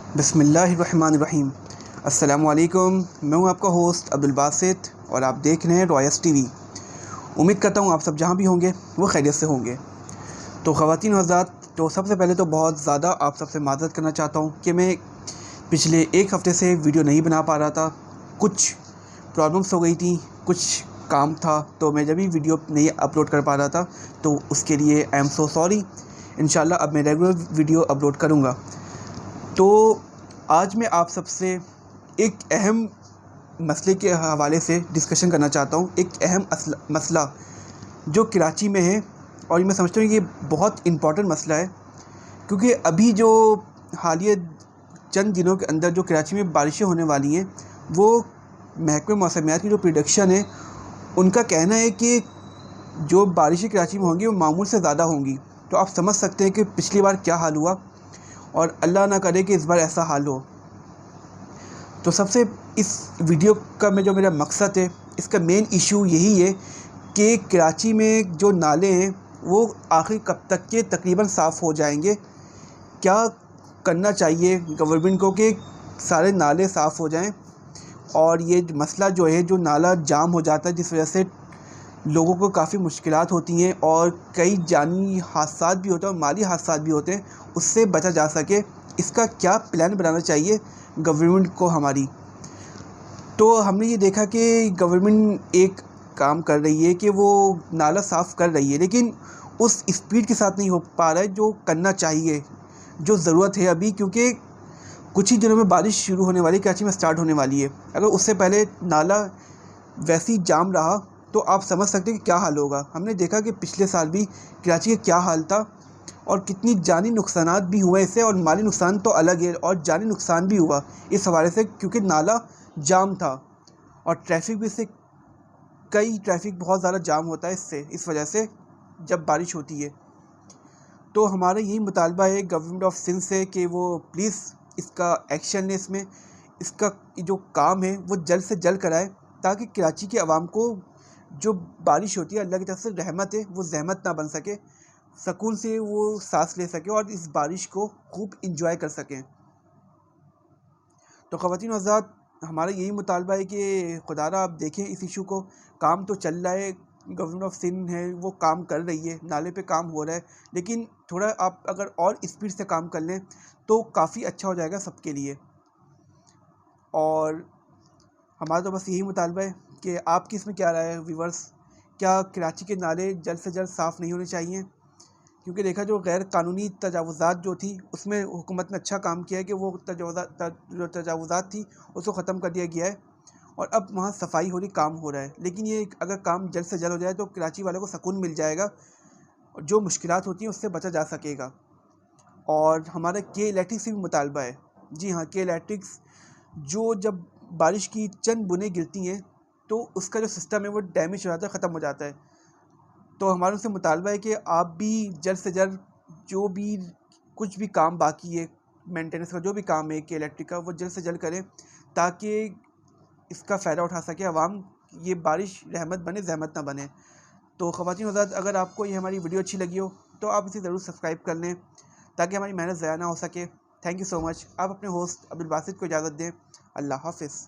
बिस्मिल्लाहिर्रहमानिर्रहीम। अस्सलामुअलैकुम। मैं हूं आपका होस्ट अब्दुल बासित और आप देख रहे हैं रॉयस टीवी। उम्मीद करता हूं आप सब जहां भी होंगे वो खैरियत से होंगे। तो ख़वातीन और हज़रात, तो सबसे पहले तो बहुत ज़्यादा आप सबसे माज़रत करना चाहता हूं कि मैं पिछले एक हफ़्ते से वीडियो नहीं बना पा रहा था। कुछ प्रॉब्लम्स हो गई थी, कुछ काम था, तो मैं जब भी वीडियो नहीं अपलोड कर पा रहा था तो उसके लिए आई एम सो सॉरी। इंशाल्लाह अब मैं रेगुलर वीडियो अपलोड करूँगा। तो आज मैं आप सबसे एक अहम मसले के हवाले से डिस्कशन करना चाहता हूँ। एक अहम मसला जो कराची में है, और मैं समझता हूँ कि ये बहुत इम्पॉर्टेंट मसला है, क्योंकि अभी जो हालिया चंद दिनों के अंदर जो कराची में बारिशें होने वाली हैं, वो महकमे मौसमियात की जो प्रेडिक्शन है उनका कहना है कि जो बारिशें कराची में होंगी वो मामूल से ज़्यादा होंगी। तो आप समझ सकते हैं कि पिछली बार क्या हाल हुआ, और अल्लाह ना करे कि इस बार ऐसा हाल हो। तो सबसे इस वीडियो का मेरा मकसद है, इसका मेन इशू यही है कि कराची में जो नाले हैं वो आखिर कब तक के तकरीबन साफ़ हो जाएंगे। क्या करना चाहिए गवर्नमेंट को कि सारे नाले साफ़ हो जाएं, और ये मसला जो है, जो नाला जाम हो जाता है जिस वजह से लोगों को काफ़ी मुश्किलात होती हैं और कई जानी हादसा भी होते हैं और माली हादसा भी होते हैं, उससे बचा जा सके, इसका क्या प्लान बनाना चाहिए गवर्नमेंट को हमारी। तो हमने ये देखा कि गवर्नमेंट एक काम कर रही है कि वो नाला साफ़ कर रही है, लेकिन उस स्पीड के साथ नहीं हो पा रहा है जो करना चाहिए, जो ज़रूरत है अभी। क्योंकि कुछ ही दिनों में बारिश शुरू होने वाली, कराची में स्टार्ट होने वाली है। अगर उससे पहले नाला वैसे ही जाम रहा तो आप समझ सकते हैं कि क्या हाल होगा। हमने देखा कि पिछले साल भी कराची का क्या हाल था और कितनी जानी नुकसानात भी हुए इससे, और माली नुकसान तो अलग है, और जानी नुकसान भी हुआ इस हवाले से, क्योंकि नाला जाम था और ट्रैफिक भी इससे ट्रैफिक बहुत ज़्यादा जाम होता है इससे, इस वजह से जब बारिश होती है। तो हमारा यही मुतालबा है गवर्नमेंट ऑफ सिंध से कि वो प्लीज़ इसका एक्शन ले, इसमें इसका जो काम है वो जल्द से जल्द कराए, ताकि कराची के अवाम को जो बारिश होती है, अल्लाह की तरफ से रहमत है, वो ज़हमत ना बन सके, सुकून से वो सांस ले सके और इस बारिश को खूब इंजॉय कर सकें। तो ख़वातीन और हज़रात, हमारा यही मुतालबा है कि खुदारा आप देखें इस इशू को। काम तो चल रहा है, गवर्नमेंट ऑफ सिंध है वो काम कर रही है, नाले पे काम हो रहा है, लेकिन थोड़ा आप अगर और स्पीड से काम कर लें तो काफ़ी अच्छा हो जाएगा सबके लिए। और हमारा तो बस यही मुतालबा है कि आपकी इसमें क्या राय है व्यूवर्स? क्या कराची के नाले जल्द से जल्द साफ़ नहीं होने चाहिए? क्योंकि देखा जो गैर कानूनी तजावुज़ात जो थी, उसमें हुकूमत ने अच्छा काम किया है कि वो तजावुज़ात थी उसको ख़त्म कर दिया गया है, और अब वहाँ सफाई हो रही, काम हो रहा है। लेकिन ये अगर काम जल्द से जल्द हो जाए तो कराची वालों को सुकून मिल जाएगा, और जो मुश्किलात होती हैं उससे बचा जा सकेगा। और हमारा के इलेक्ट्रिक से भी मुतालबा है, जी हाँ, के इलेक्ट्रिक्स जो जब बारिश की चंद बूंदें गिरती हैं तो उसका जो सिस्टम है वो डैमेज हो जाता है, ख़त्म हो जाता है। तो हमारे उनसे मुतालबा है कि आप भी जल्द से जल्द जो भी कुछ भी काम बाकी है, मेंटेनेंस का जो भी काम है कि इलेक्ट्रिक का, वो जल्द से जल्द करें, ताकि इसका फ़ायदा उठा सके आवाम। ये बारिश रहमत बने, ज़हमत ना बने। तो ख़वातीन हज़रात, अगर आपको ये हमारी वीडियो अच्छी लगी हो तो आप इसे ज़रूर सब्सक्राइब कर लें, ताकि हमारी मेहनत ज़ाया ना हो सके। Thank you so much. आप अपने होस्ट अब्दुल बासित को इजाज़त दें। अल्लाह हाफ़िज़।